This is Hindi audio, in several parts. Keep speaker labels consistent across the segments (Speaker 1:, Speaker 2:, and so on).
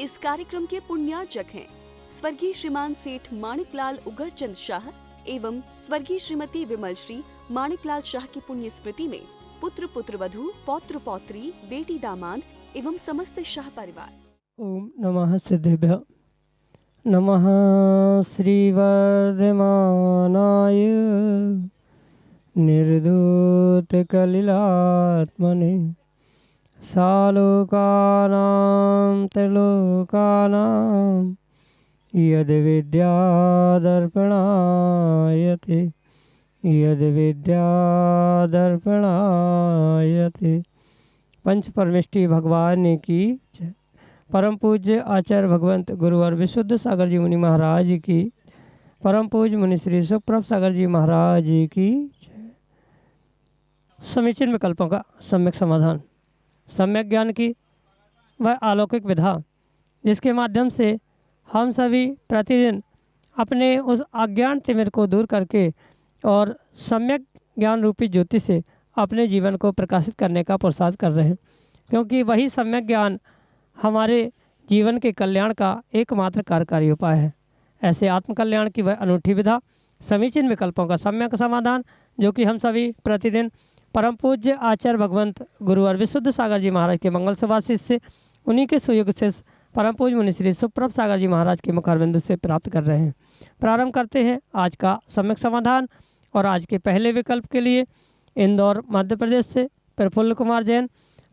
Speaker 1: इस कार्यक्रम के पुण्यार्चक हैं स्वर्गीय श्रीमान सेठ माणिकलाल उगरचंद शाह एवं स्वर्गीय श्रीमती विमल श्री माणिकलाल शाह की पुण्य स्मृति में पुत्र पुत्रवधू पौत्र पौत्री बेटी दामाद एवं समस्त शाह परिवार।
Speaker 2: ओम नमः सिद्धेभ्यः। नमः श्रीवर्धमानाय निर्धूतकलिलात्मने सालोकानां त्रिलोकानां यद्विद्यादर्पणायते यद्विद्यादर्पणायते। पंच परमेष्टि भगवान की जय। परम पूज्य आचार्य भगवंत गुरुवर विशुद्ध सागर जी मुनि महाराज की, परम पूज्य मुनि श्री सुप्रभ सागर जी महाराज की जय। समीचीन विकल्पों का सम्यक समाधान। सम्यक ज्ञान की वह अलौकिक विधा जिसके माध्यम से हम सभी प्रतिदिन अपने उस अज्ञान तिमिर को दूर करके और सम्यक ज्ञान रूपी ज्योति से अपने जीवन को प्रकाशित करने का पुरुषार्थ कर रहे हैं, क्योंकि वही सम्यक ज्ञान हमारे जीवन के कल्याण का एकमात्र कार्यकारी उपाय है। ऐसे आत्मकल्याण की वह अनूठी विधा समीचीन विकल्पों का सम्यक समाधान जो कि हम सभी प्रतिदिन परम पूज्य आचार्य भगवंत गुरुवर विशुद्ध सागर जी महाराज के मंगल सुभाषित से उन्हीं के सुयोग से परम पूज्य मुनि श्री सुप्रभ सागर जी महाराज के मुखारबिंदु से प्राप्त कर रहे हैं। प्रारंभ करते हैं आज का सम्यक समाधान। और आज के पहले विकल्प के लिए इंदौर मध्य प्रदेश से प्रफुल्ल कुमार जैन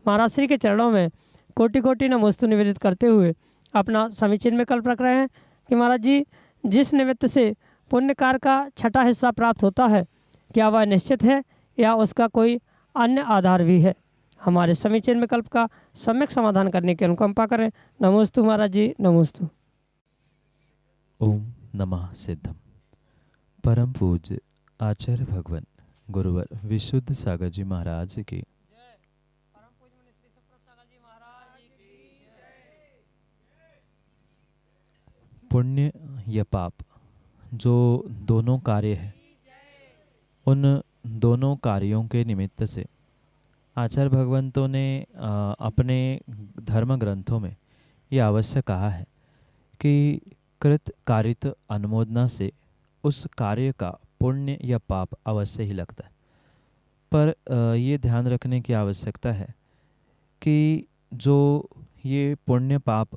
Speaker 2: महाराज श्री के चरणों में कोटि कोटि नमोस्तु निवेदित करते हुए अपना समीचीन विकल्प रख रहे हैं कि महाराज जी, जिस निमित्त से पुण्य कार्य का छठा हिस्सा प्राप्त होता है, क्या वह निश्चित है या उसका कोई अन्य आधार भी है? हमारे समीचीन विकल्प का सम्यक समाधान करने की अनुकंपा करें। नमोस्तु महाराज जी, नमोस्तु।
Speaker 3: ओम नमः सिद्धम। परम पूज्य आचार्य भगवान गुरुवर विशुद्ध सागर जी महाराज की, पुण्य या पाप जो दोनों कार्य है, उन दोनों कार्यों के निमित्त से आचार्य भगवंतों ने अपने धर्म ग्रंथों में यह अवश्य कहा है कि कृत कारित अनुमोदना से उस कार्य का पुण्य या पाप अवश्य ही लगता है। पर ये ध्यान रखने की आवश्यकता है कि जो ये पुण्य पाप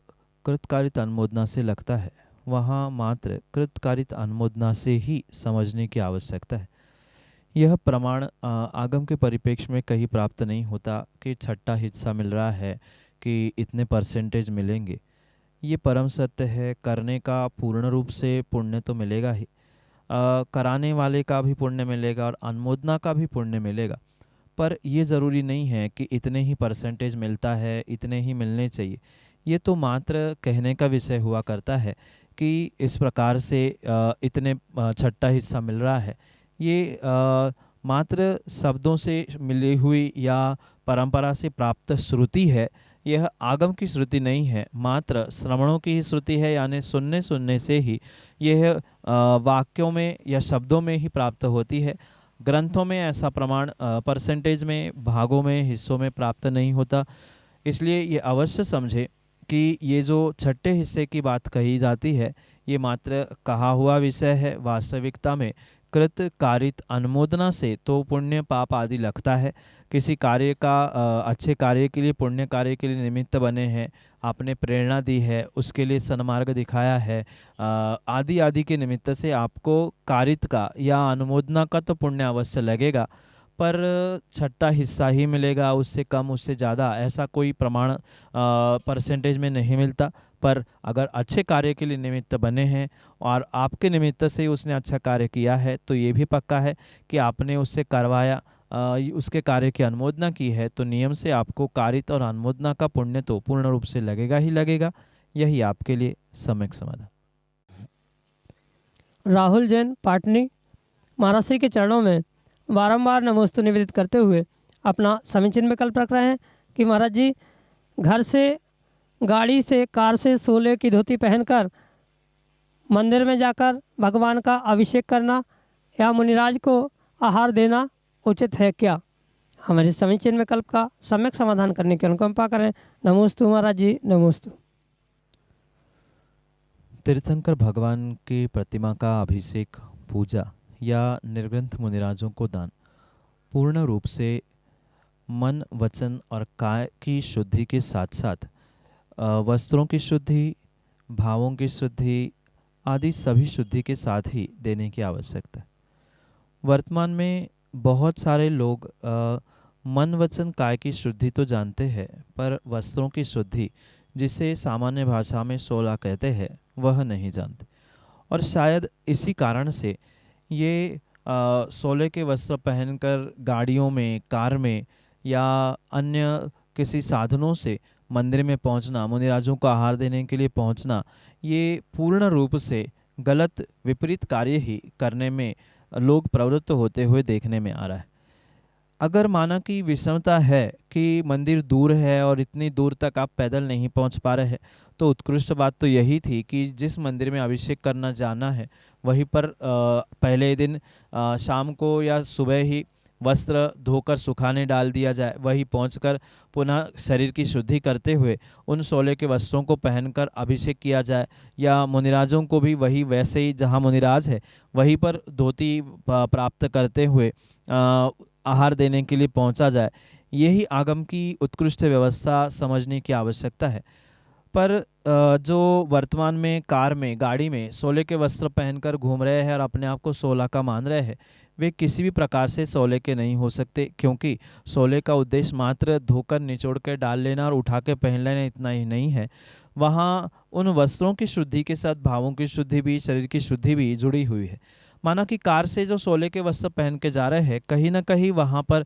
Speaker 3: कृतकारित अनुमोदना से लगता है, वहाँ मात्र कृतकारित अनुमोदना से ही समझने की आवश्यकता है। यह प्रमाण आगम के परिप्रेक्ष्य में कहीं प्राप्त नहीं होता कि छठा हिस्सा मिल रहा है कि इतने परसेंटेज मिलेंगे। ये परम सत्य है, करने का पूर्ण रूप से पुण्य तो मिलेगा ही, कराने वाले का भी पुण्य मिलेगा और अनुमोदना का भी पुण्य मिलेगा। पर यह ज़रूरी नहीं है कि इतने ही परसेंटेज मिलता है, इतने ही मिलने चाहिए। ये तो मात्र कहने का विषय हुआ करता है कि इस प्रकार से इतने छठा हिस्सा मिल रहा है। ये मात्र शब्दों से मिली हुई या परंपरा से प्राप्त श्रुति है। यह आगम की श्रुति नहीं है, मात्र श्रवणों की ही श्रुति है, यानी सुनने से ही यह वाक्यों में या शब्दों में ही प्राप्त होती है। ग्रंथों में ऐसा प्रमाण परसेंटेज में, भागों में, हिस्सों में प्राप्त नहीं होता। इसलिए ये अवश्य समझे कि ये जो छठे हिस्से की बात कही जाती है, ये मात्र कहा हुआ विषय है। वास्तविकता में कृत कारित अनुमोदना से तो पुण्य पाप आदि लगता है। किसी कार्य का अच्छे कार्य के लिए, पुण्य कार्य के लिए निमित्त बने हैं, आपने प्रेरणा दी है, उसके लिए सन्मार्ग दिखाया है, आदि आदि के निमित्त से आपको कारित का या अनुमोदना का तो पुण्य अवश्य लगेगा। पर छठा हिस्सा ही मिलेगा, उससे कम उससे ज़्यादा ऐसा कोई प्रमाण परसेंटेज में नहीं मिलता। पर अगर अच्छे कार्य के लिए निमित्त बने हैं और आपके निमित्त से उसने अच्छा कार्य किया है, तो ये भी पक्का है कि आपने उससे करवाया, उसके कार्य की अनुमोदना की है, तो नियम से आपको कारित और अनुमोदना का पुण्य तो पूर्ण रूप से लगेगा ही लगेगा। यही आपके लिए सम्यक समाधान।
Speaker 2: राहुल जैन पाटनी महाराज श्री के चरणों में बारंबार नमोस्तु निवेदित करते हुए अपना समीचीन विकल्प रख रहे हैं कि महाराज जी, घर से, गाड़ी से, कार से सोले की धोती पहनकर मंदिर में जाकर भगवान का अभिषेक करना या मुनिराज को आहार देना उचित है क्या? हमारे समीचीन विकल्प का सम्यक समाधान करने की अनुकंपा करें। नमोस्तु महाराज जी, नमोस्तु।
Speaker 3: तीर्थंकर भगवान की प्रतिमा का अभिषेक, पूजा या निर्ग्रंथ मुनिराजों को दान पूर्ण रूप से मन, वचन और काय की शुद्धि के साथ साथ वस्त्रों की शुद्धि, भावों की शुद्धि आदि सभी शुद्धि के साथ ही देने की आवश्यकता है। वर्तमान में बहुत सारे लोग मन, वचन, काय की शुद्धि तो जानते हैं, पर वस्त्रों की शुद्धि, जिसे सामान्य भाषा में सोला कहते हैं, वह नहीं जानते। और शायद इसी कारण से ये सोले के वस्त्र पहनकर गाड़ियों में, कार में या अन्य किसी साधनों से मंदिर में पहुंचना, मुनिराजों को आहार देने के लिए पहुंचना, ये पूर्ण रूप से गलत, विपरीत कार्य ही करने में लोग प्रवृत्त होते हुए देखने में आ रहा है। अगर माना कि विषमता है कि मंदिर दूर है और इतनी दूर तक आप पैदल नहीं पहुंच पा रहे हैं, तो उत्कृष्ट बात तो यही थी कि जिस मंदिर में अभिषेक करना जाना है वहीं पर पहले दिन शाम को या सुबह ही वस्त्र धोकर सुखाने डाल दिया जाए, वहीं पहुंचकर पुनः शरीर की शुद्धि करते हुए उन सोले के वस्त्रों को पहनकर अभिषेक किया जाए, या मुनिराजों को भी वही वैसे ही जहां मुनिराज है वहीं पर धोती प्राप्त करते हुए आहार देने के लिए पहुंचा जाए। यही आगम की उत्कृष्ट व्यवस्था समझने की आवश्यकता है। पर जो वर्तमान में कार में, गाड़ी में सोले के वस्त्र पहनकर घूम रहे हैं और अपने आप को सोला का मान रहे हैं, वे किसी भी प्रकार से सोले के नहीं हो सकते, क्योंकि सोले का उद्देश्य मात्र धोकर निचोड़ के डाल लेना और उठा के पहन लेना इतना ही नहीं है। वहाँ उन वस्त्रों की शुद्धि के साथ भावों की शुद्धि भी, शरीर की शुद्धि भी जुड़ी हुई है। माना कि कार से जो सोले के वस्त्र पहन के जा रहे हैं, कहीं ना कहीं वहाँ पर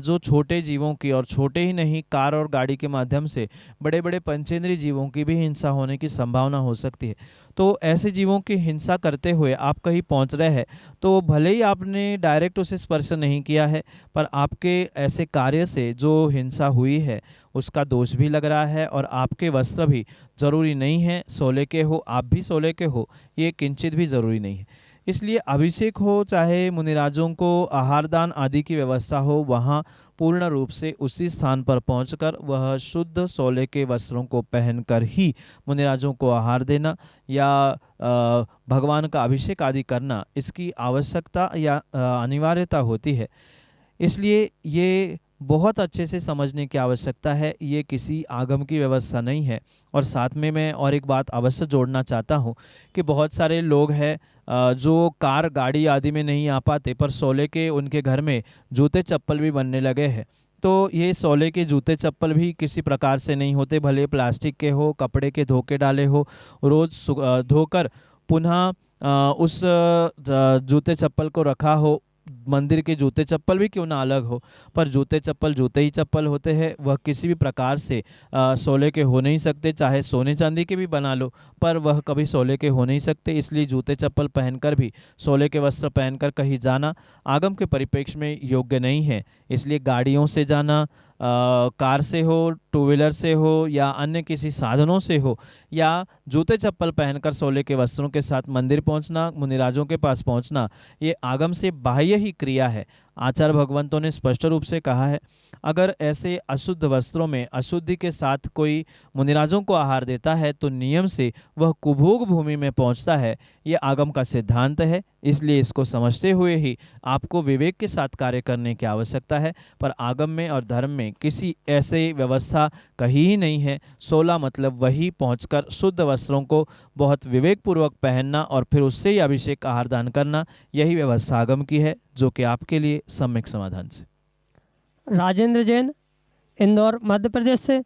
Speaker 3: जो छोटे जीवों की, और छोटे ही नहीं, कार और गाड़ी के माध्यम से बड़े बड़े पंचेंद्रीय जीवों की भी हिंसा होने की संभावना हो सकती है। तो ऐसे जीवों की हिंसा करते हुए आप कहीं पहुँच रहे हैं, तो भले ही आपने डायरेक्ट उसे स्पर्श नहीं किया है, पर आपके ऐसे कार्य से जो हिंसा हुई है उसका दोष भी लग रहा है, और आपके वस्त्र भी जरूरी नहीं है सोले के हो, आप भी सोले के हो, ये किंचित भी जरूरी नहीं है। इसलिए अभिषेक हो, चाहे मुनिराजों को आहार दान आदि की व्यवस्था हो, वहाँ पूर्ण रूप से उसी स्थान पर पहुंचकर वह शुद्ध सोले के वस्त्रों को पहनकर ही मुनिराजों को आहार देना या भगवान का अभिषेक आदि करना, इसकी आवश्यकता या अनिवार्यता होती है। इसलिए ये बहुत अच्छे से समझने की आवश्यकता है, ये किसी आगम की व्यवस्था नहीं है। और साथ में मैं और एक बात अवश्य जोड़ना चाहता हूँ कि बहुत सारे लोग हैं जो कार, गाड़ी आदि में नहीं आ पाते, पर सोले के उनके घर में जूते चप्पल भी बनने लगे हैं। तो ये सोले के जूते चप्पल भी किसी प्रकार से नहीं होते, भले प्लास्टिक के हो, कपड़े के धोके डाले हो, रोज़ धोकर पुनः उस जूते चप्पल को रखा हो। मंदिर के जूते चप्पल भी क्यों ना अलग हो, पर जूते चप्पल जूते ही चप्पल होते हैं, वह किसी भी प्रकार से सोले के हो नहीं सकते। चाहे सोने चांदी के भी बना लो, पर वह कभी सोले के हो नहीं सकते। इसलिए जूते चप्पल पहनकर भी सोले के वस्त्र पहनकर कहीं जाना आगम के परिप्रेक्ष्य में योग्य नहीं है। इसलिए गाड़ियों से जाना, कार से हो, टू व्हीलर से हो या अन्य किसी साधनों से हो, या जूते चप्पल पहनकर सोले के वस्त्रों के साथ मंदिर पहुंचना, मुनिराजों के पास पहुंचना, ये आगम से बाह्य ही क्रिया है। आचार्य भगवंतों ने स्पष्ट रूप से कहा है, अगर ऐसे अशुद्ध वस्त्रों में अशुद्धि के साथ कोई मुनिराजों को आहार देता है तो नियम से वह कुभोग भूमि में पहुंचता है। ये आगम का सिद्धांत है। इसलिए इसको समझते हुए ही आपको विवेक के साथ कार्य करने की आवश्यकता है। पर आगम में और धर्म में किसी ऐसे व्यवस्था कहीं ही नहीं है। 16 मतलब वही पहुंचकर शुद्ध वस्त्रों को बहुत विवेकपूर्वक पहनना और फिर उससे ही अभिषेक आहार दान करना, यही व्यवस्था आगम की है, जो कि आपके लिए सम्यक समाधान से।
Speaker 2: राजेंद्र जैन, इंदौर, मध्य प्रदेश से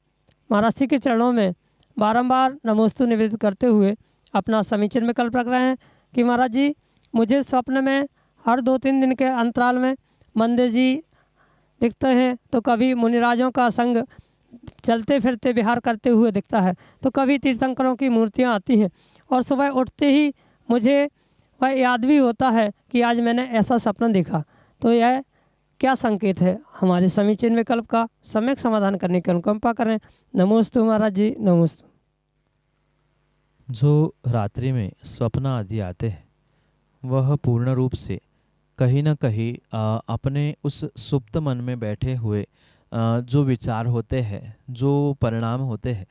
Speaker 2: महाराज जी के चरणों में बारंबार नमोस्तु निवेदित करते हुए अपना समीचीन विकल्प रख रहे हैं कि महाराज जी, मुझे स्वप्न में हर 2-3 दिन के अंतराल में मंदिर जी दिखते हैं, तो कभी मुनिराजों का संग चलते फिरते विहार करते हुए दिखता है, तो कभी तीर्थंकरों की मूर्तियां आती हैं, और सुबह उठते ही मुझे वह याद भी होता है कि आज मैंने ऐसा सपना देखा। तो यह क्या संकेत है? हमारे समीचीन विकल्प का सम्यक समाधान करने की अनुकंपा करें। नमोस्तु महाराज जी, नमोस्तु।
Speaker 3: जो रात्रि में स्वप्न आदि आते हैं, वह पूर्ण रूप से कहीं न कहीं अपने उस सुप्त मन में बैठे हुए जो विचार होते हैं, जो परिणाम होते हैं,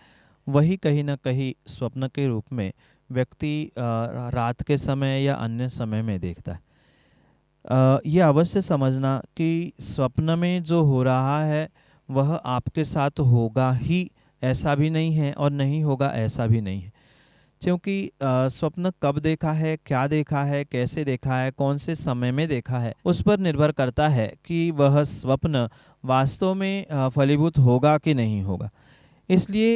Speaker 3: वही कहीं न कहीं स्वप्न के रूप में व्यक्ति रात के समय या अन्य समय में देखता है। ये अवश्य समझना कि स्वप्न में जो हो रहा है वह आपके साथ होगा ही, ऐसा भी नहीं है, और नहीं होगा ऐसा भी नहीं है। क्योंकि स्वप्न कब देखा है, क्या देखा है, कैसे देखा है, कौन से समय में देखा है, उस पर निर्भर करता है कि वह स्वप्न वास्तव में फलीभूत होगा कि नहीं होगा। इसलिए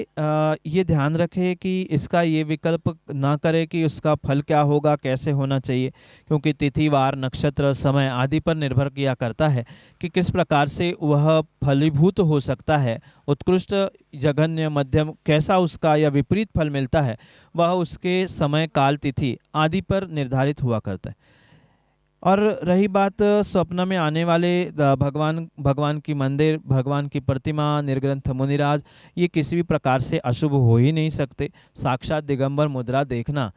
Speaker 3: ये ध्यान रखें कि इसका ये विकल्प ना करें कि उसका फल क्या होगा, कैसे होना चाहिए, क्योंकि तिथि, वार, नक्षत्र, समय आदि पर निर्भर किया करता है कि किस प्रकार से वह फलीभूत हो सकता है। उत्कृष्ट, जघन्य, मध्यम, कैसा उसका या विपरीत फल मिलता है, वह उसके समय, काल, तिथि आदि पर निर्धारित हुआ करता है। और रही बात स्वप्न में आने वाले भगवान की मंदिर, भगवान की प्रतिमा, निर्ग्रंथ मुनिराज, ये किसी भी प्रकार से अशुभ हो ही नहीं सकते। साक्षात दिगंबर मुद्रा देखना,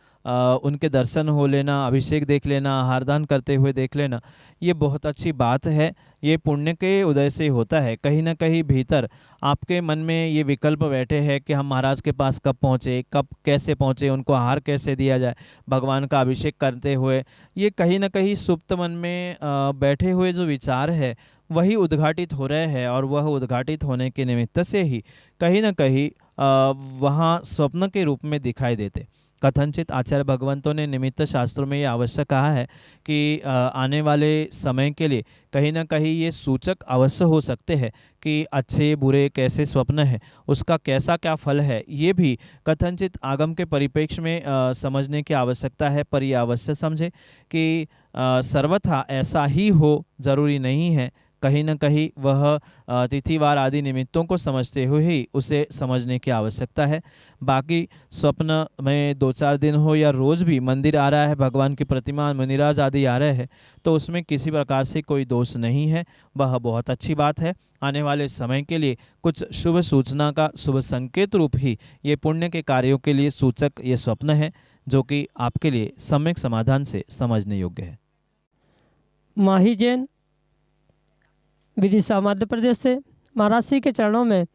Speaker 3: उनके दर्शन हो लेना, अभिषेक देख लेना, हारदान करते हुए देख लेना, ये बहुत अच्छी बात है। ये पुण्य के उदय से होता है। कहीं ना कहीं भीतर आपके मन में ये विकल्प बैठे हैं कि हम महाराज के पास कब पहुँचे, कब कैसे पहुँचे, उनको आहार कैसे दिया जाए, भगवान का अभिषेक करते हुए, ये कहीं ना कहीं सुप्त मन में बैठे हुए जो विचार है वही उद्घाटित हो रहे हैं। और वह उद्घाटित होने के निमित्त से ही कहीं ना कहीं वहाँ स्वप्न के रूप में दिखाई देते। कथनचित आचार्य भगवंतों ने निमित्त शास्त्रों में ये आवश्यक कहा है कि आने वाले समय के लिए कहीं ना कहीं ये सूचक अवश्य हो सकते हैं कि अच्छे बुरे कैसे स्वप्न है, उसका कैसा क्या फल है, ये भी कथनचित आगम के परिप्रेक्ष्य में समझने की आवश्यकता है। पर यह अवश्य समझे कि सर्वथा ऐसा ही हो, जरूरी नहीं है। कहीं न कहीं वह तिथिवार आदि निमित्तों को समझते हुए ही उसे समझने की आवश्यकता है। बाकी स्वप्न में 2-4 दिन हो या रोज़ भी मंदिर आ रहा है, भगवान की प्रतिमा, मुनिराज आदि आ रहे हैं, तो उसमें किसी प्रकार से कोई दोष नहीं है, वह बहुत अच्छी बात है। आने वाले समय के लिए कुछ शुभ सूचना का शुभ संकेत रूप ही ये पुण्य के कार्यों के लिए सूचक ये स्वप्न है, जो कि आपके लिए सम्यक समाधान से समझने योग्य है।
Speaker 2: माही जैन विदिशा मध्य प्रदेश से महाराज श्री के चरणों में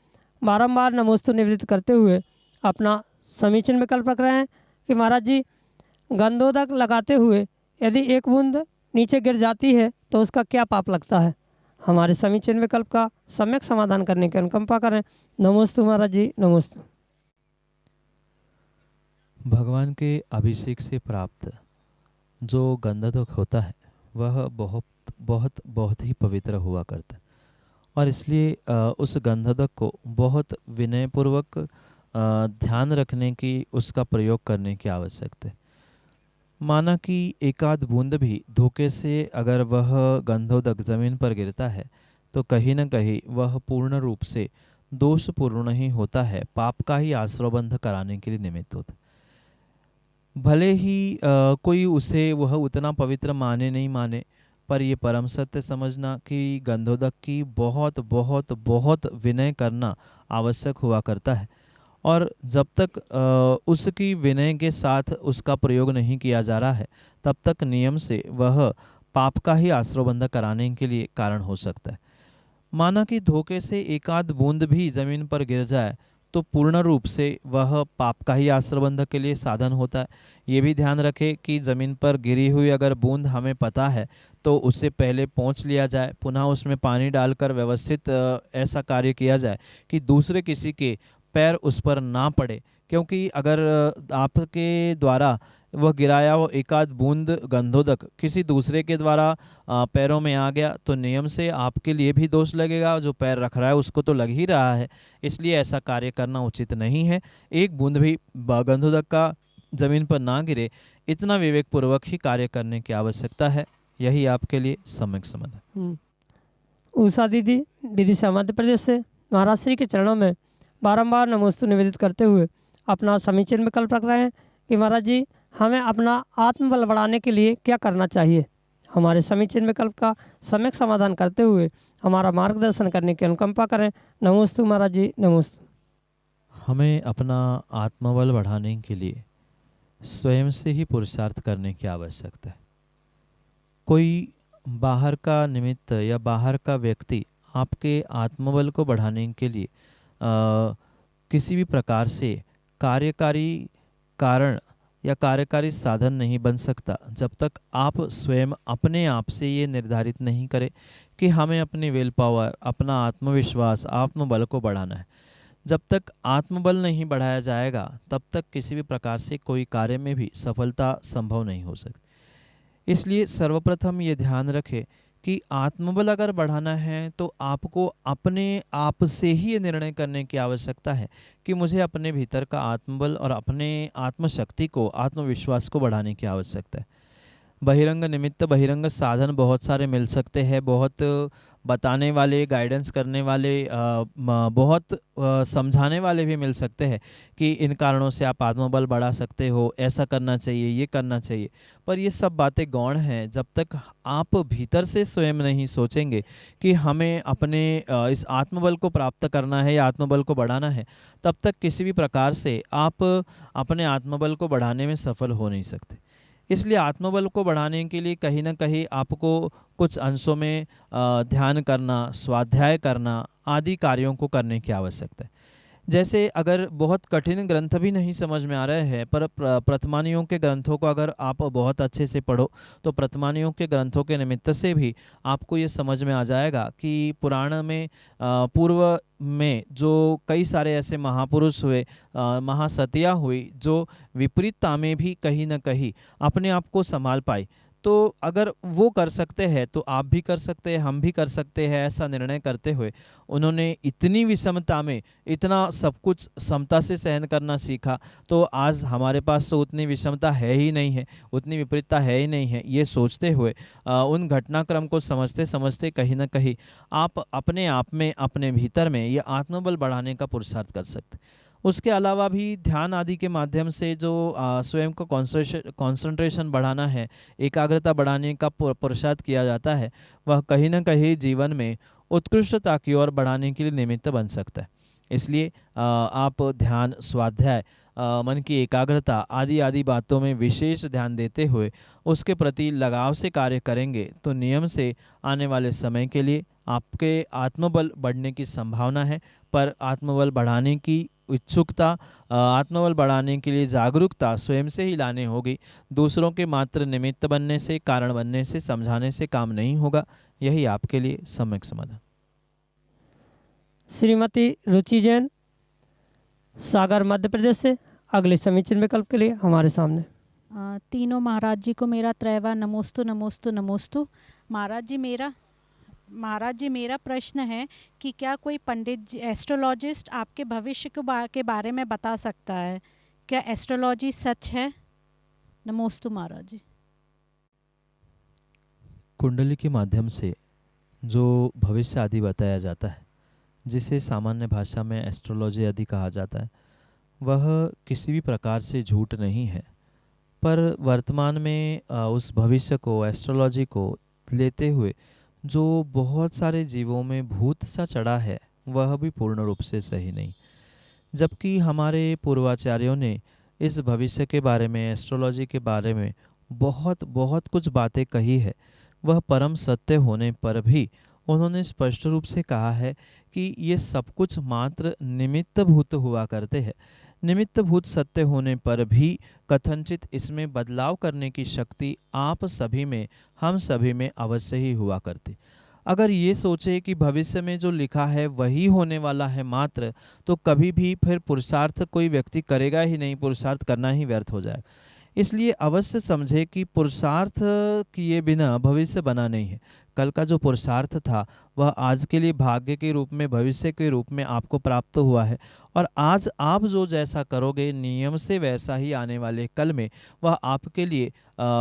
Speaker 2: बारंबार नमोस्तु निवेदित करते हुए अपना समीचीन विकल्प रख रहे हैं कि महाराज जी, गंधोदक लगाते हुए यदि एक बूंद नीचे गिर जाती है तो उसका क्या पाप लगता है। हमारे समीचीन विकल्प का सम्यक समाधान करने की अनुकंपा करें। नमोस्तु महाराज जी, नमोस्तु।
Speaker 3: भगवान के अभिषेक से प्राप्त जो गंधोदक होता है वह बहुत बहुत बहुत ही पवित्र हुआ करता है, और इसलिए उस गंधोदक को बहुत विनयपूर्वक ध्यान रखने की, उसका प्रयोग करने की आवश्यकता है। माना कि एकाध बूंद भी धोखे से अगर वह गंधोदक जमीन पर गिरता है तो कहीं न कहीं वह पूर्ण रूप से दोषपूर्ण ही होता है, पाप का ही आश्रयबंध कराने के लिए निमित्त होता है। भले ही कोई उसे वह उतना पवित्र माने नहीं माने, पर ये परम सत्य समझना कि गंधोदक की बहुत बहुत बहुत विनय करना आवश्यक हुआ करता है। और जब तक उसकी विनय के साथ उसका प्रयोग नहीं किया जा रहा है, तब तक नियम से वह पाप का ही आश्रयबंध कराने के लिए कारण हो सकता है। माना कि धोखे से एकाध बूंद भी जमीन पर गिर जाए तो पूर्ण रूप से वह पाप का ही आश्रयबंध के लिए साधन होता है। ये भी ध्यान रखें कि ज़मीन पर गिरी हुई अगर बूंद हमें पता है तो उससे पहले पोंछ लिया जाए, पुनः उसमें पानी डालकर व्यवस्थित ऐसा कार्य किया जाए कि दूसरे किसी के पैर उस पर ना पड़े। क्योंकि अगर आपके द्वारा वह गिराया वो एकाध बूंद गंधोदक किसी दूसरे के द्वारा पैरों में आ गया तो नियम से आपके लिए भी दोष लगेगा, जो पैर रख रहा है उसको तो लग ही रहा है। इसलिए ऐसा कार्य करना उचित नहीं है। एक बूंद भी गंधोदक का जमीन पर ना गिरे, इतना विवेकपूर्वक ही कार्य करने की आवश्यकता है। यही आपके लिए सम्यक समाधान।
Speaker 2: उषा दीदी विदिशा मध्य प्रदेश से महाराज श्री के चरणों में बारंबार नमोस्तु निवेदित करते हुए अपना समीचीन विकल्प रख रहे हैं कि महाराज जी, हमें अपना आत्मबल बढ़ाने के लिए क्या करना चाहिए। हमारे समीचीन विकल्प का सम्यक समाधान करते हुए हमारा मार्गदर्शन करने की अनुकंपा करें। नमोस्तु महाराज जी, नमोस्तु।
Speaker 3: हमें अपना आत्मबल बढ़ाने के लिए स्वयं से ही पुरुषार्थ करने की आवश्यकता है। कोई बाहर का निमित्त या बाहर का व्यक्ति आपके आत्मबल को बढ़ाने के लिए किसी भी प्रकार से कार्यकारी कारण या कार्यकारी साधन नहीं बन सकता जब तक आप स्वयं अपने आप से ये निर्धारित नहीं करें कि हमें अपनी विल पावर, अपना आत्मविश्वास, आत्मबल को बढ़ाना है। जब तक आत्मबल नहीं बढ़ाया जाएगा तब तक किसी भी प्रकार से कोई कार्य में भी सफलता संभव नहीं हो सकती। इसलिए सर्वप्रथम ये ध्यान रखें कि आत्मबल अगर बढ़ाना है तो आपको अपने आप से ही ये निर्णय करने की आवश्यकता है कि मुझे अपने भीतर का आत्मबल और अपने आत्मशक्ति को, आत्मविश्वास को बढ़ाने की आवश्यकता है। बहिरंग निमित्त, बहिरंग साधन बहुत सारे मिल सकते हैं, बहुत बताने वाले, गाइडेंस करने वाले, बहुत समझाने वाले भी मिल सकते हैं कि इन कारणों से आप आत्मबल बढ़ा सकते हो, ऐसा करना चाहिए, ये करना चाहिए। पर ये सब बातें गौण हैं जब तक आप भीतर से स्वयं नहीं सोचेंगे कि हमें अपने इस आत्मबल को प्राप्त करना है या आत्मबल को बढ़ाना है, तब तक किसी भी प्रकार से आप अपने आत्मबल को बढ़ाने में सफल हो नहीं सकते। इसलिए आत्मबल को बढ़ाने के लिए कहीं ना कहीं आपको कुछ अंशों में ध्यान करना, स्वाध्याय करना आदि कार्यों को करने की आवश्यकता है। जैसे अगर बहुत कठिन ग्रंथ भी नहीं समझ में आ रहे हैं, पर प्रथमानियों के ग्रंथों को अगर आप बहुत अच्छे से पढ़ो तो प्रथमानियों के ग्रंथों के निमित्त से भी आपको ये समझ में आ जाएगा कि पुराण में पूर्व में जो कई सारे ऐसे महापुरुष हुए, महासतियाँ हुई, जो विपरीतता में भी कहीं ना कहीं अपने आप को संभाल पाई। तो अगर वो कर सकते हैं तो आप भी कर सकते हैं, हम भी कर सकते हैं। ऐसा निर्णय करते हुए उन्होंने इतनी विषमता में इतना सब कुछ समता से सहन करना सीखा, तो आज हमारे पास तो उतनी विषमता है ही नहीं है, उतनी विपरीतता है ही नहीं है। ये सोचते हुए उन घटनाक्रम को समझते समझते कहीं ना कहीं आप अपने आप में, अपने भीतर में ये आत्मबल बढ़ाने का पुरुषार्थ कर सकते। उसके अलावा भी ध्यान आदि के माध्यम से जो स्वयं को कंसंट्रेशन बढ़ाना है, एकाग्रता बढ़ाने का पुरुषार्थ किया जाता है, वह कहीं ना कहीं जीवन में उत्कृष्टता की ओर बढ़ाने के लिए निमित्त बन सकता है। इसलिए आप ध्यान, स्वाध्याय, मन की एकाग्रता आदि आदि बातों में विशेष ध्यान देते हुए उसके प्रति लगाव से कार्य करेंगे तो नियम से आने वाले समय के लिए आपके आत्मबल बढ़ने की संभावना है। पर आत्मबल बढ़ाने की इच्छुकता, आत्मबल बढ़ाने के लिए जागरूकता स्वयं से ही लानी होगी। दूसरों के मात्र निमित्त बनने से, कारण बनने से, समझाने से काम नहीं होगा। यही आपके लिए सम्यक समाधान।
Speaker 2: श्रीमती रुचि जैन, सागर, मध्य प्रदेश से अगले समीचीन विकल्प के लिए हमारे सामने।
Speaker 4: तीनों महाराज जी को मेरा त्रैवा नमोस्तु नमोस्तु नमोस्तु। महाराज जी मेरा प्रश्न है कि क्या कोई पंडित, एस्ट्रोलॉजिस्ट आपके भविष्य के बारे में बता सकता है? क्या एस्ट्रोलॉजी सच है? नमोस्तु महाराज जी।
Speaker 3: कुंडली के माध्यम से जो भविष्य आदि बताया जाता है, जिसे सामान्य भाषा में एस्ट्रोलॉजी आदि कहा जाता है, वह किसी भी प्रकार से झूठ नहीं है। पर वर्तमान में उस भविष्य को, एस्ट्रोलॉजी को लेते हुए जो बहुत सारे जीवों में भूत सा चढ़ा है, वह भी पूर्ण रूप से सही नहीं। जबकि हमारे पूर्वाचार्यों ने इस भविष्य के बारे में, एस्ट्रोलॉजी के बारे में बहुत कुछ बातें कही है, वह परम सत्य होने पर भी उन्होंने स्पष्ट रूप से कहा है कि ये सब कुछ मात्र निमित्त भूत हुआ करते हैं। निमित्त भूत सत्य होने पर भी कथनचित इसमें बदलाव करने की शक्ति आप सभी में, हम सभी में अवश्य ही हुआ करती। अगर ये सोचे कि भविष्य में जो लिखा है वही होने वाला है मात्र, तो कभी भी फिर पुरुषार्थ कोई व्यक्ति करेगा ही नहीं, पुरुषार्थ करना ही व्यर्थ हो जाएगा। इसलिए अवश्य समझे कि पुरुषार्थ किए बिना भविष्य बना नहीं है। कल का जो पुरुषार्थ था वह आज के लिए भाग्य के रूप में, भविष्य के रूप में आपको प्राप्त हुआ है। और आज आप जो जैसा करोगे, नियम से वैसा ही आने वाले कल में वह आपके लिए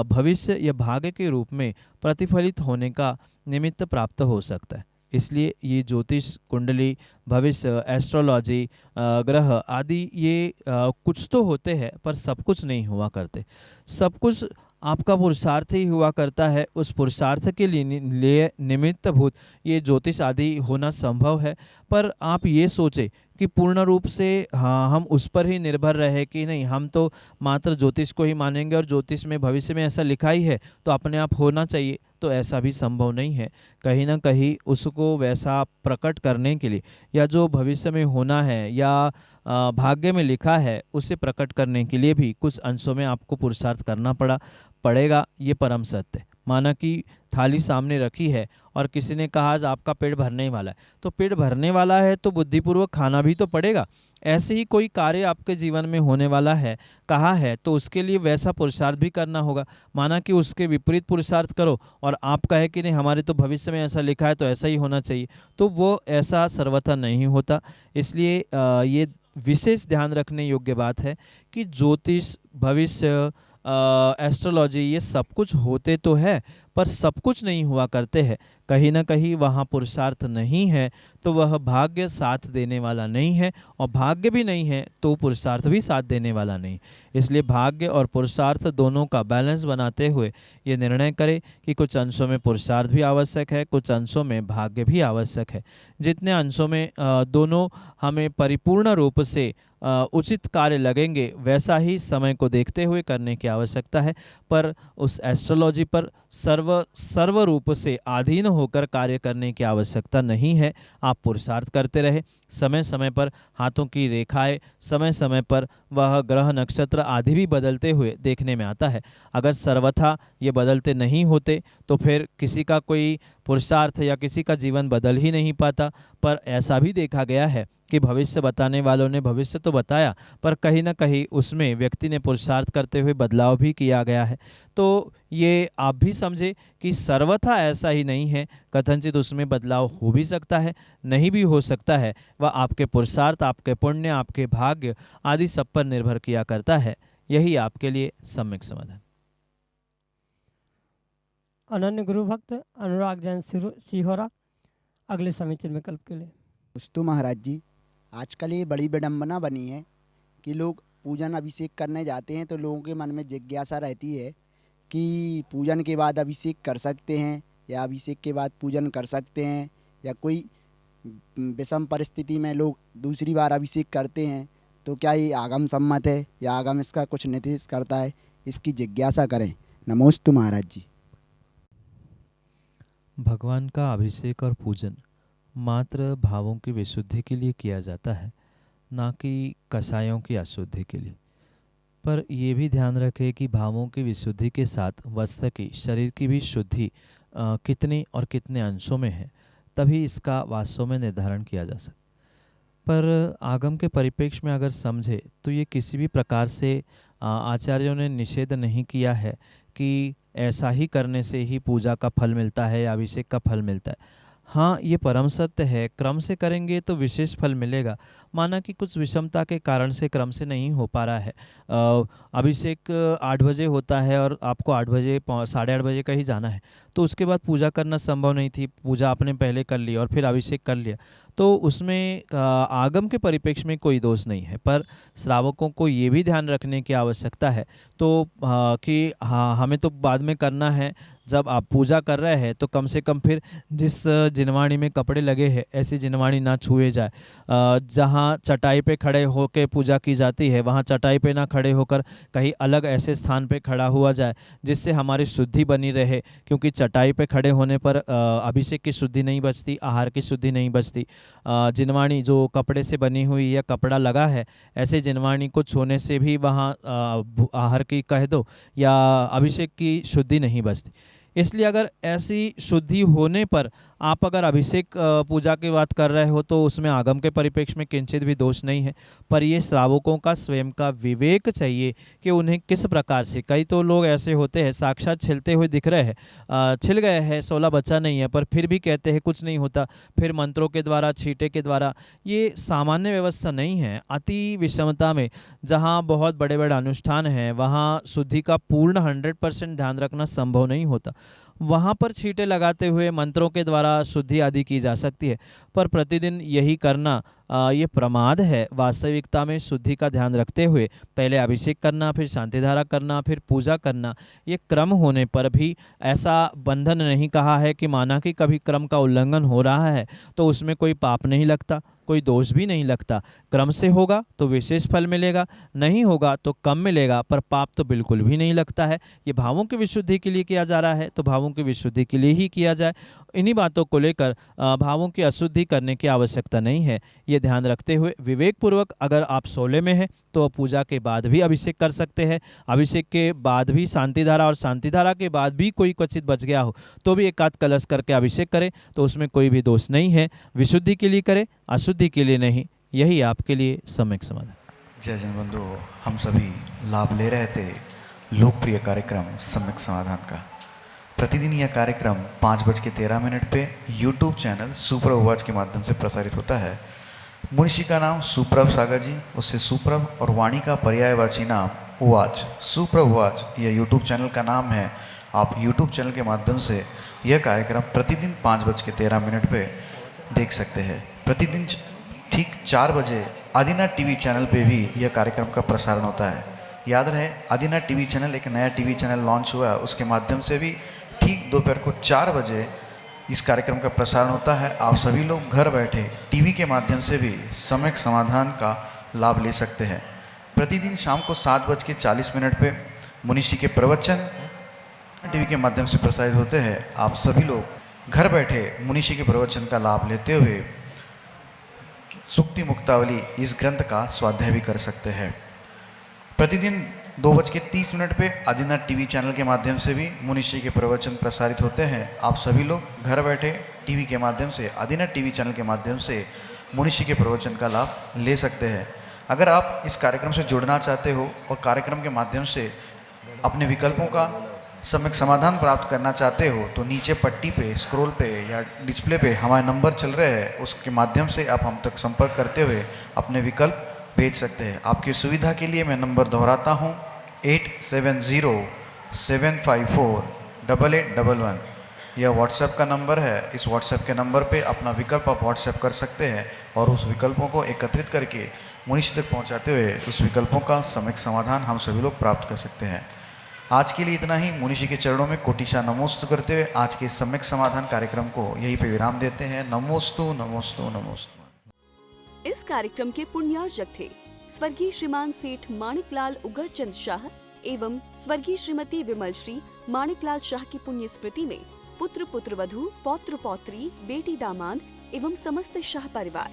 Speaker 3: भविष्य या भाग्य के रूप में प्रतिफलित होने का निमित्त प्राप्त हो सकता है। इसलिए ये ज्योतिष, कुंडली, भविष्य, एस्ट्रोलॉजी, ग्रह आदि ये कुछ तो होते हैं पर सब कुछ नहीं हुआ करते। सब कुछ आपका पुरुषार्थ ही हुआ करता है। उस पुरुषार्थ के लिए निमित्तभूत ये ज्योतिष आदि होना संभव है। पर आप ये सोचें कि पूर्ण रूप से हाँ हम उस पर ही निर्भर रहे कि नहीं हम तो मात्र ज्योतिष को ही मानेंगे और ज्योतिष में भविष्य में ऐसा लिखा ही है तो अपने आप होना चाहिए, तो ऐसा भी संभव नहीं है। कहीं ना कहीं उसको वैसा प्रकट करने के लिए या जो भविष्य में होना है या भाग्य में लिखा है उसे प्रकट करने के लिए भी कुछ अंशों में आपको पुरुषार्थ करना पड़ेगा। ये परम सत्य है। माना कि थाली सामने रखी है और किसी ने कहा आज आपका पेट भरने ही वाला है, तो पेट भरने वाला है तो बुद्धिपूर्वक खाना भी तो पड़ेगा। ऐसे ही कोई कार्य आपके जीवन में होने वाला है कहा है तो उसके लिए वैसा पुरुषार्थ भी करना होगा। माना कि उसके विपरीत पुरुषार्थ करो और आप कहे कि नहीं हमारे तो भविष्य में ऐसा लिखा है तो ऐसा ही होना चाहिए, तो वो ऐसा सर्वथा नहीं होता। इसलिए ये विशेष ध्यान रखने योग्य बात है कि ज्योतिष, भविष्य, एस्ट्रोलॉजी ये सब कुछ होते तो है पर सब कुछ नहीं हुआ करते हैं। कहीं ना कहीं वहाँ पुरुषार्थ नहीं है तो वह भाग्य साथ देने वाला नहीं है, और भाग्य भी नहीं है तो पुरुषार्थ भी साथ देने वाला नहीं। इसलिए भाग्य और पुरुषार्थ दोनों का बैलेंस बनाते हुए ये निर्णय करें कि कुछ अंशों में पुरुषार्थ भी आवश्यक है, कुछ अंशों में भाग्य भी आवश्यक है। जितने अंशों में दोनों हमें परिपूर्ण रूप से उचित कार्य लगेंगे वैसा ही समय को देखते हुए करने की आवश्यकता है। पर उस एस्ट्रोलॉजी पर सर्व रूप से अधीन होकर कार्य करने की आवश्यकता नहीं है। आप पुरुषार्थ करते रहे, समय समय पर हाथों की रेखाएं, समय समय पर वह ग्रह नक्षत्र आदि भी बदलते हुए देखने में आता है। अगर सर्वथा ये बदलते नहीं होते तो फिर किसी का कोई पुरुषार्थ या किसी का जीवन बदल ही नहीं पाता। पर ऐसा भी देखा गया है कि भविष्य बताने वालों ने भविष्य तो बताया पर कहीं ना कहीं उसमें व्यक्ति ने पुरुषार्थ करते हुए बदलाव भी किया गया है। तो ये आप भी समझे कि सर्वथा ऐसा ही नहीं है, कथनचित उसमें बदलाव हो भी सकता है, नहीं भी हो सकता है। वह आपके पुरुषार्थ, आपके पुण्य, आपके भाग्य आदि सब पर निर्भर किया करता है। यही आपके लिए सम्यक समाधान।
Speaker 2: अनन्य गुरु भक्त अनुराग जैन सिहोरा अगले समीचीन विकल्प के लिए।
Speaker 5: दोस्तों महाराज जी, आजकल ये बड़ी विडंबना बनी है कि लोग पूजन अभिषेक करने जाते हैं तो लोगों के मन में जिज्ञासा रहती है कि पूजन के बाद अभिषेक कर सकते हैं या अभिषेक के बाद पूजन कर सकते हैं, या कोई विषम परिस्थिति में लोग दूसरी बार अभिषेक करते हैं तो क्या ये आगम सम्मत है या आगम इसका कुछ निर्देश करता है, इसकी जिज्ञासा करें। नमोस्तु महाराज जी।
Speaker 3: भगवान का अभिषेक और पूजन मात्र भावों की विशुद्धि के लिए किया जाता है, ना कि कसायों की अशुद्धि के लिए। पर यह भी ध्यान रखें कि भावों की विशुद्धि के साथ वस्त्र की, शरीर की भी शुद्धि कितने और कितने अंशों में है, तभी इसका वास्तव में निर्धारण किया जा सकता। पर आगम के परिप्रेक्ष्य में अगर समझे तो ये किसी भी प्रकार से आचार्यों ने निषेध नहीं किया है कि ऐसा ही करने से ही पूजा का फल मिलता है या अभिषेक का फल मिलता है। हाँ, ये परम सत्य है, क्रम से करेंगे तो विशेष फल मिलेगा। माना कि कुछ विषमता के कारण से क्रम से नहीं हो पा रहा है, अभिषेक 8 बजे होता है और आपको 8 बजे 8:30 बजे का ही जाना है, तो उसके बाद पूजा करना संभव नहीं थी। पूजा आपने पहले कर ली और फिर अभिषेक कर लिया, तो उसमें आगम के परिप्रेक्ष्य में कोई दोष नहीं है। पर श्रावकों को ये भी ध्यान रखने की आवश्यकता है तो कि हाँ, हमें तो बाद में करना है, जब आप पूजा कर रहे हैं तो कम से कम फिर जिस जिनवाणी में कपड़े लगे हैं ऐसी जिनवाणी ना छुए जाए। जहाँ चटाई पे खड़े होकर पूजा की जाती है वहाँ चटाई पे ना खड़े होकर कहीं अलग ऐसे स्थान पे खड़ा हुआ जाए जिससे हमारी शुद्धि बनी रहे, क्योंकि चटाई पे खड़े होने पर अभिषेक की शुद्धि नहीं बचती, आहार की शुद्धि नहीं बचती। जिनवाणी जो कपड़े से बनी हुई या कपड़ा लगा है, ऐसे जिनवाणी को छूने से भी वहाँ आहार की कह दो या अभिषेक की शुद्धि नहीं बचती। इसलिए अगर ऐसी शुद्धि होने पर आप अगर अभिषेक पूजा की बात कर रहे हो तो उसमें आगम के परिप्रेक्ष्य में किंचित भी दोष नहीं है। पर ये श्रावकों का स्वयं का विवेक चाहिए कि उन्हें किस प्रकार से, कई तो लोग ऐसे होते हैं साक्षात छिलते हुए दिख रहे हैं, छिल गए हैं, 16 बच्चा नहीं है, पर फिर भी कहते हैं कुछ नहीं होता, फिर मंत्रों के द्वारा, छींटे के द्वारा। ये सामान्य व्यवस्था नहीं है। अति विषमता में जहाँ बहुत बड़े बड़े अनुष्ठान हैं वहाँ शुद्धि का पूर्ण 100% ध्यान रखना संभव नहीं होता। वहाँ पर छींटे लगाते हुए मंत्रों के द्वारा शुद्धि आदि की जा सकती है, पर प्रतिदिन यही करना ये प्रमाद है। वास्तविकता में शुद्धि का ध्यान रखते हुए पहले अभिषेक करना, फिर शांतिधारा करना, फिर पूजा करना, ये क्रम होने पर भी ऐसा बंधन नहीं कहा है कि माना कि कभी क्रम का उल्लंघन हो रहा है तो उसमें कोई पाप नहीं लगता। कोई दोष भी नहीं लगता। क्रम से होगा तो विशेष फल मिलेगा, नहीं होगा तो कम मिलेगा, पर पाप तो बिल्कुल भी नहीं लगता है। ये भावों की विशुद्धि के लिए किया जा रहा है तो भावों की विशुद्धि के लिए ही किया जाए। इन्हीं बातों को लेकर भावों की अशुद्धि करने की आवश्यकता नहीं है। ये ध्यान रखते हुए विवेकपूर्वक अगर आप 16 में हैं तो पूजा के बाद भी अभिषेक कर सकते हैं। अभिषेक के बाद भी शांति धारा और शांति धारा के बाद भी कोई क्वचित बच गया हो तो भी एक आध कलश करके अभिषेक करें, तो उसमें कोई भी दोष नहीं है। विशुद्धि के लिए करें, अशुद्धि के लिए नहीं। यही आपके लिए सम्यक समाधान।
Speaker 6: जय जन बंधु, हम सभी लाभ ले रहे थे लोकप्रिय कार्यक्रम सम्यक समाधान का। प्रतिदिन यह कार्यक्रम 5:13 पे यूट्यूब चैनल सुप्रभ उवाच के माध्यम से प्रसारित होता है। मुनिषी का नाम सुप्रभ सागर जी, उससे सुप्रभ और वाणी का पर्यायवाची नाम उवाच, सुप्रभ उवाच यह यूट्यूब चैनल का नाम है। आप यूट्यूब चैनल के माध्यम से यह कार्यक्रम प्रतिदिन 5:13 पे देख सकते हैं। प्रतिदिन ठीक 4 बजे आदिनाथ टीवी चैनल पे भी यह कार्यक्रम का प्रसारण होता है। याद रहे, आदिनाथ टीवी चैनल एक नया टीवी चैनल लॉन्च हुआ है, उसके माध्यम से भी ठीक दोपहर को 4 बजे इस कार्यक्रम का प्रसारण होता है। आप सभी लोग घर बैठे टीवी के माध्यम से भी सम्यक समाधान का लाभ ले सकते हैं। प्रतिदिन शाम को 7:40 पे मुनिषी के प्रवचन टीवी के माध्यम से प्रसारित होते हैं। आप सभी लोग घर बैठे मुनिषी के प्रवचन का लाभ लेते हुए सुक्ति मुक्तावली इस ग्रंथ का स्वाध्याय भी कर सकते हैं। प्रतिदिन 2:30 पे आदिनाथ टीवी चैनल के माध्यम से भी मुनिषी के प्रवचन प्रसारित होते हैं। आप सभी लोग घर बैठे टीवी के माध्यम से आदिनाथ टीवी चैनल के माध्यम से मुनिषी के प्रवचन का लाभ ले सकते हैं। अगर आप इस कार्यक्रम से जुड़ना चाहते हो और कार्यक्रम के माध्यम से अपने विकल्पों का सम्यक समाधान प्राप्त करना चाहते हो तो नीचे पट्टी पे, स्क्रॉल पे या डिस्प्ले पे हमारे नंबर चल रहे हैं, उसके माध्यम से आप हम तक संपर्क करते हुए अपने विकल्प भेज सकते हैं। आपकी सुविधा के लिए मैं नंबर दोहराता हूँ, 8707548811। यह व्हाट्सएप का नंबर है। इस व्हाट्सएप के नंबर पे अपना विकल्प आप व्हाट्सएप कर सकते हैं और उस विकल्पों को एकत्रित करके मुनिषी तक पहुंचाते हुए उस विकल्पों का सम्यक समाधान हम सभी लोग प्राप्त कर सकते हैं। आज के लिए इतना ही। मुनिषी के चरणों में कोटिशा नमोस्तु करते हुए आज के सम्यक समाधान कार्यक्रम को यहीं पे विराम देते हैं। नमोस्तु नमोस्तु नमोस्तु।
Speaker 1: इस कार्यक्रम के पुण्यार्जक थे स्वर्गीय श्रीमान सेठ माणिकलाल उगरचंद शाह एवं स्वर्गीय श्रीमती विमल श्री माणिकलाल शाह की पुण्य स्मृति में पुत्र पुत्रवधू, पौत्र पौत्री, बेटी दामाद एवं समस्त शाह परिवार।